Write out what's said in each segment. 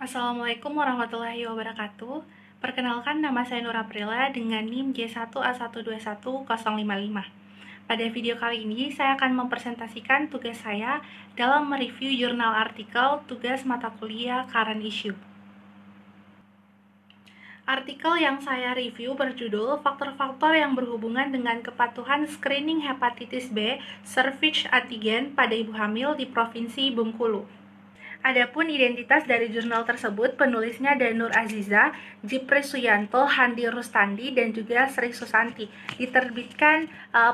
Assalamualaikum warahmatullahi wabarakatuh. Perkenalkan, nama saya Nur Aprila dengan NIM J1A121055. Pada video kali ini, saya akan mempresentasikan tugas saya dalam mereview jurnal artikel tugas mata kuliah Current Issue. Artikel yang saya review berjudul Faktor-faktor yang berhubungan dengan kepatuhan screening hepatitis B cervix antigen pada ibu hamil di Provinsi Bengkulu. Adapun identitas dari jurnal tersebut, penulisnya Danur Aziza, Jipri Suyanto, Handi Rustandi, dan juga Sri Susanti. Diterbitkan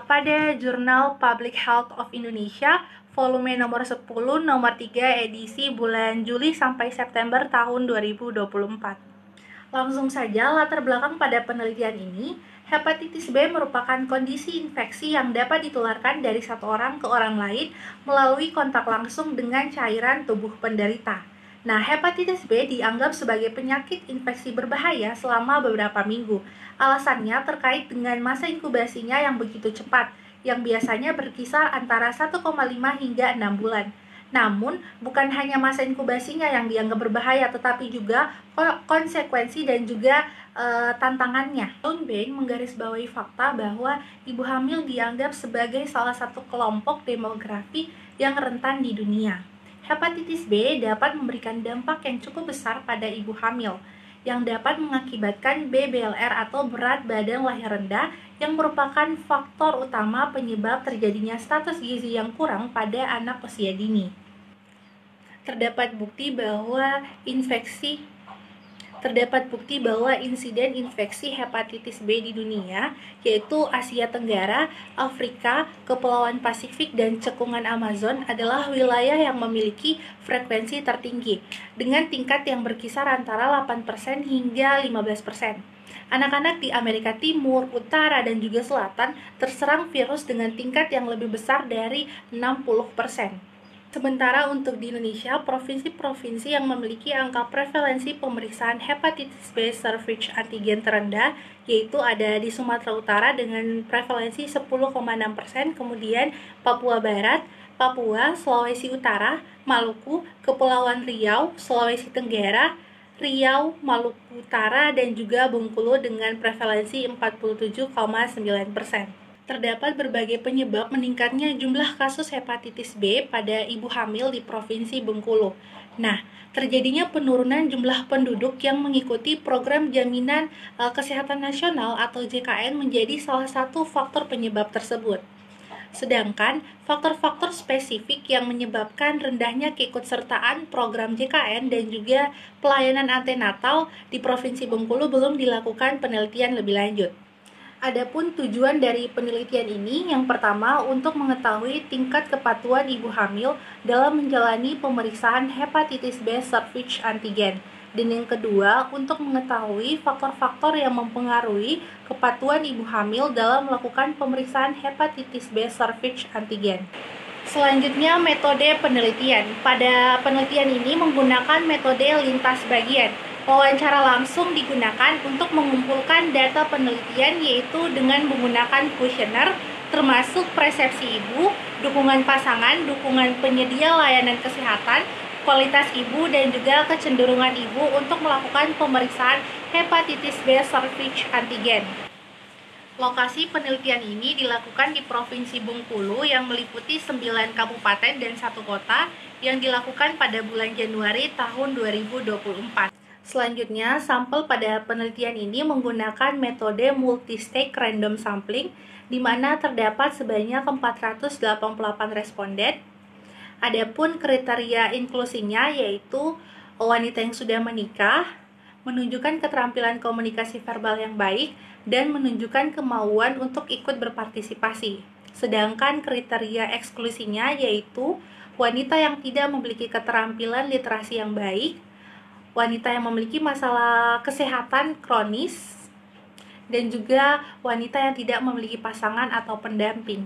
pada Jurnal Public Health of Indonesia, volume nomor 10, nomor 3, edisi bulan Juli sampai September tahun 2024. Langsung saja latar belakang pada penelitian ini. Hepatitis B merupakan kondisi infeksi yang dapat ditularkan dari satu orang ke orang lain melalui kontak langsung dengan cairan tubuh penderita. Nah, hepatitis B dianggap sebagai penyakit infeksi berbahaya selama beberapa minggu. Alasannya terkait dengan masa inkubasinya yang begitu cepat, yang biasanya berkisar antara 1,5 hingga 6 bulan. Namun, bukan hanya masa inkubasinya yang dianggap berbahaya, tetapi juga konsekuensi dan juga tantangannya. Lundbeck menggarisbawahi fakta bahwa ibu hamil dianggap sebagai salah satu kelompok demografi yang rentan di dunia. Hepatitis B dapat memberikan dampak yang cukup besar pada ibu hamil, yang dapat mengakibatkan BBLR atau berat badan lahir rendah, yang merupakan faktor utama penyebab terjadinya status gizi yang kurang pada anak usia dini. Terdapat bukti bahwa insiden infeksi hepatitis B di dunia, yaitu Asia Tenggara, Afrika, Kepulauan Pasifik, dan cekungan Amazon adalah wilayah yang memiliki frekuensi tertinggi, dengan tingkat yang berkisar antara 8% hingga 15%. Anak-anak di Amerika Timur, Utara, dan juga Selatan terserang virus dengan tingkat yang lebih besar dari 60%. Sementara untuk di Indonesia, provinsi-provinsi yang memiliki angka prevalensi pemeriksaan hepatitis B cervix antigen terendah yaitu ada di Sumatera Utara dengan prevalensi 10,6%, kemudian Papua Barat, Papua, Sulawesi Utara, Maluku, Kepulauan Riau, Sulawesi Tenggara, Riau, Maluku Utara, dan juga Bengkulu dengan prevalensi 47,9%. Terdapat berbagai penyebab meningkatnya jumlah kasus hepatitis B pada ibu hamil di Provinsi Bengkulu. Nah, terjadinya penurunan jumlah penduduk yang mengikuti program Jaminan Kesehatan Nasional atau JKN menjadi salah satu faktor penyebab tersebut. Sedangkan faktor-faktor spesifik yang menyebabkan rendahnya keikutsertaan program JKN dan juga pelayanan antenatal di Provinsi Bengkulu belum dilakukan penelitian lebih lanjut. Adapun tujuan dari penelitian ini, yang pertama untuk mengetahui tingkat kepatuhan ibu hamil dalam menjalani pemeriksaan hepatitis B cervix antigen, dan yang kedua untuk mengetahui faktor-faktor yang mempengaruhi kepatuhan ibu hamil dalam melakukan pemeriksaan hepatitis B cervix antigen. Selanjutnya, metode penelitian. Pada penelitian ini menggunakan metode lintas bagian. Wawancara langsung digunakan untuk mengumpulkan data penelitian, yaitu dengan menggunakan kuesioner termasuk persepsi ibu, dukungan pasangan, dukungan penyedia layanan kesehatan, kualitas ibu, dan juga kecenderungan ibu untuk melakukan pemeriksaan hepatitis B cervix antigen. Lokasi penelitian ini dilakukan di Provinsi Bengkulu yang meliputi 9 kabupaten dan 1 kota yang dilakukan pada bulan Januari tahun 2024. Selanjutnya, sampel pada penelitian ini menggunakan metode multi-stage random sampling, di mana terdapat sebanyak 488 responden. Adapun kriteria inklusinya yaitu wanita yang sudah menikah, menunjukkan keterampilan komunikasi verbal yang baik, dan menunjukkan kemauan untuk ikut berpartisipasi. Sedangkan kriteria eksklusinya yaitu wanita yang tidak memiliki keterampilan literasi yang baik, wanita yang memiliki masalah kesehatan kronis, dan juga wanita yang tidak memiliki pasangan atau pendamping.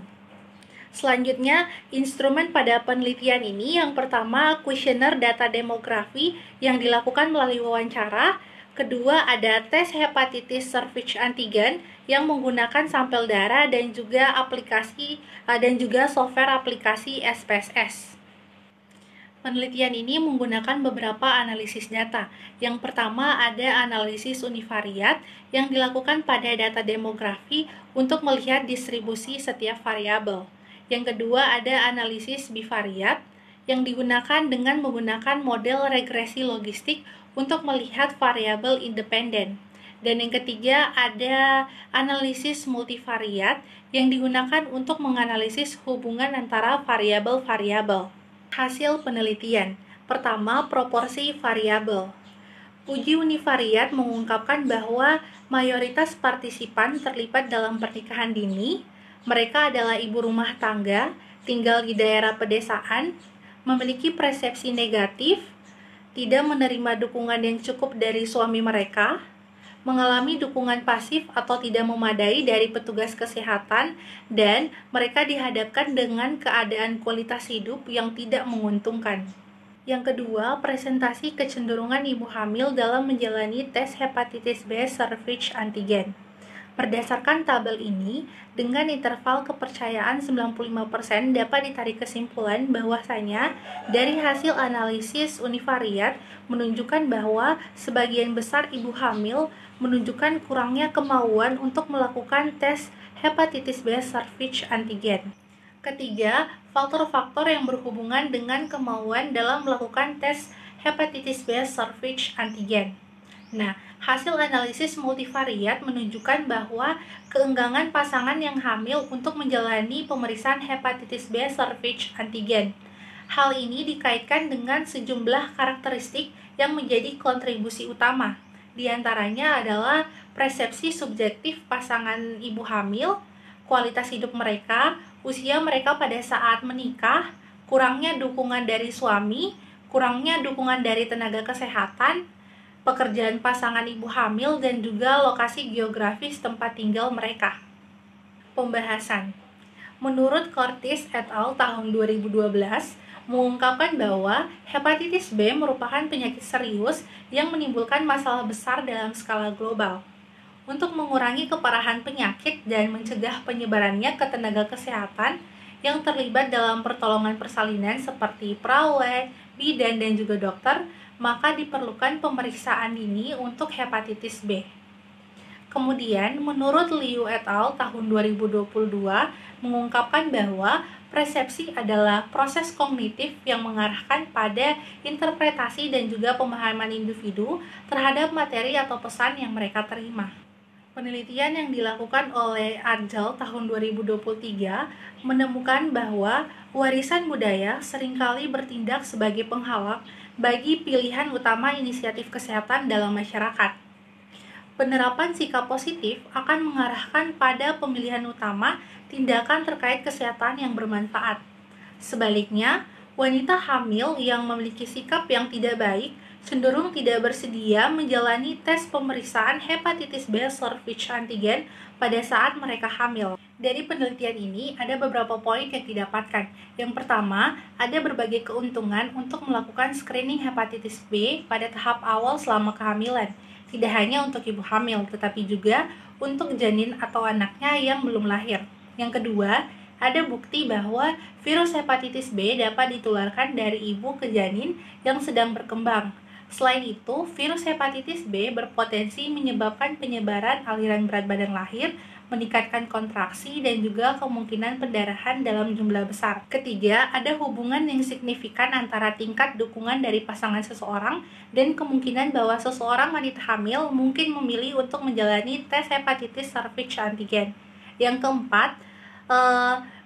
Selanjutnya, instrumen pada penelitian ini yang pertama kuesioner data demografi yang dilakukan melalui wawancara, kedua ada tes hepatitis cervix antigen yang menggunakan sampel darah dan juga aplikasi dan juga software aplikasi SPSS. Penelitian ini menggunakan beberapa analisis data. Yang pertama ada analisis univariat yang dilakukan pada data demografi untuk melihat distribusi setiap variabel. Yang kedua ada analisis bivariat yang digunakan dengan menggunakan model regresi logistik untuk melihat variabel independen. Dan yang ketiga ada analisis multivariat yang digunakan untuk menganalisis hubungan antara variabel-variabel. Hasil penelitian. Pertama, proporsi variabel. Uji univariat mengungkapkan bahwa mayoritas partisipan terlibat dalam pernikahan dini. Mereka adalah ibu rumah tangga, tinggal di daerah pedesaan, memiliki persepsi negatif, tidak menerima dukungan yang cukup dari suami mereka, mengalami dukungan pasif atau tidak memadai dari petugas kesehatan, dan mereka dihadapkan dengan keadaan kualitas hidup yang tidak menguntungkan. Yang kedua, presentasi kecenderungan ibu hamil dalam menjalani tes hepatitis B cervix antigen. Berdasarkan tabel ini, dengan interval kepercayaan 95% dapat ditarik kesimpulan bahwasanya dari hasil analisis univariat menunjukkan bahwa sebagian besar ibu hamil menunjukkan kurangnya kemauan untuk melakukan tes hepatitis B cervix antigen. Ketiga, faktor-faktor yang berhubungan dengan kemauan dalam melakukan tes hepatitis B cervix antigen. Nah, hasil analisis multivariat menunjukkan bahwa keenggangan pasangan yang hamil untuk menjalani pemeriksaan hepatitis B cervix antigen. Hal ini dikaitkan dengan sejumlah karakteristik yang menjadi kontribusi utama. Di antaranya adalah persepsi subjektif pasangan ibu hamil, kualitas hidup mereka, usia mereka pada saat menikah, kurangnya dukungan dari suami, kurangnya dukungan dari tenaga kesehatan, pekerjaan pasangan ibu hamil, dan juga lokasi geografis tempat tinggal mereka. Pembahasan. Menurut Curtis et al. Tahun 2012, mengungkapkan bahwa hepatitis B merupakan penyakit serius yang menimbulkan masalah besar dalam skala global. Untuk mengurangi keparahan penyakit dan mencegah penyebarannya ke tenaga kesehatan yang terlibat dalam pertolongan persalinan seperti perawat, bidan, dan juga dokter, maka diperlukan pemeriksaan dini untuk hepatitis B. Kemudian, menurut Liu et al. Tahun 2022 mengungkapkan bahwa persepsi adalah proses kognitif yang mengarahkan pada interpretasi dan juga pemahaman individu terhadap materi atau pesan yang mereka terima. Penelitian yang dilakukan oleh Arjal tahun 2023 menemukan bahwa warisan budaya seringkali bertindak sebagai penghalang bagi pilihan utama inisiatif kesehatan dalam masyarakat. Penerapan sikap positif akan mengarahkan pada pemilihan utama tindakan terkait kesehatan yang bermanfaat. Sebaliknya, wanita hamil yang memiliki sikap yang tidak baik cenderung tidak bersedia menjalani tes pemeriksaan hepatitis B cervix antigen pada saat mereka hamil. Dari penelitian ini, ada beberapa poin yang didapatkan. Yang pertama, ada berbagai keuntungan untuk melakukan screening hepatitis B pada tahap awal selama kehamilan. Tidak hanya untuk ibu hamil, tetapi juga untuk janin atau anaknya yang belum lahir. Yang kedua, ada bukti bahwa virus hepatitis B dapat ditularkan dari ibu ke janin yang sedang berkembang. Selain itu, virus hepatitis B berpotensi menyebabkan penyebaran aliran berat badan lahir, meningkatkan kontraksi, dan juga kemungkinan pendarahan dalam jumlah besar. Ketiga, ada hubungan yang signifikan antara tingkat dukungan dari pasangan seseorang dan kemungkinan bahwa seseorang wanita hamil mungkin memilih untuk menjalani tes hepatitis cervix antigen. Yang keempat,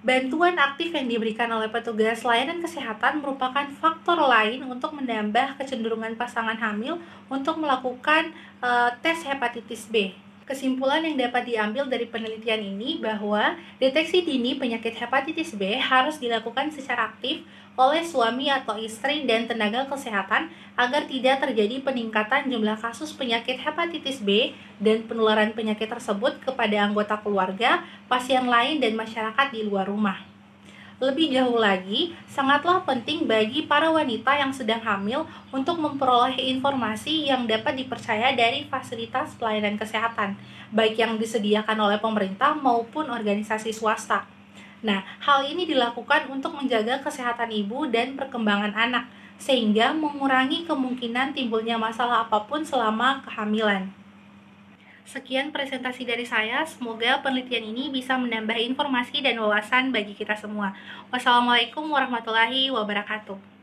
bantuan aktif yang diberikan oleh petugas layanan kesehatan merupakan faktor lain untuk menambah kecenderungan pasangan hamil untuk melakukan tes hepatitis B. Kesimpulan yang dapat diambil dari penelitian ini bahwa deteksi dini penyakit hepatitis B harus dilakukan secara aktif oleh suami atau istri dan tenaga kesehatan agar tidak terjadi peningkatan jumlah kasus penyakit hepatitis B dan penularan penyakit tersebut kepada anggota keluarga, pasien lain, dan masyarakat di luar rumah. Lebih jauh lagi, sangatlah penting bagi para wanita yang sedang hamil untuk memperoleh informasi yang dapat dipercaya dari fasilitas pelayanan kesehatan, baik yang disediakan oleh pemerintah maupun organisasi swasta. Nah, hal ini dilakukan untuk menjaga kesehatan ibu dan perkembangan anak, sehingga mengurangi kemungkinan timbulnya masalah apapun selama kehamilan. Sekian presentasi dari saya, semoga penelitian ini bisa menambah informasi dan wawasan bagi kita semua. Wassalamualaikum warahmatullahi wabarakatuh.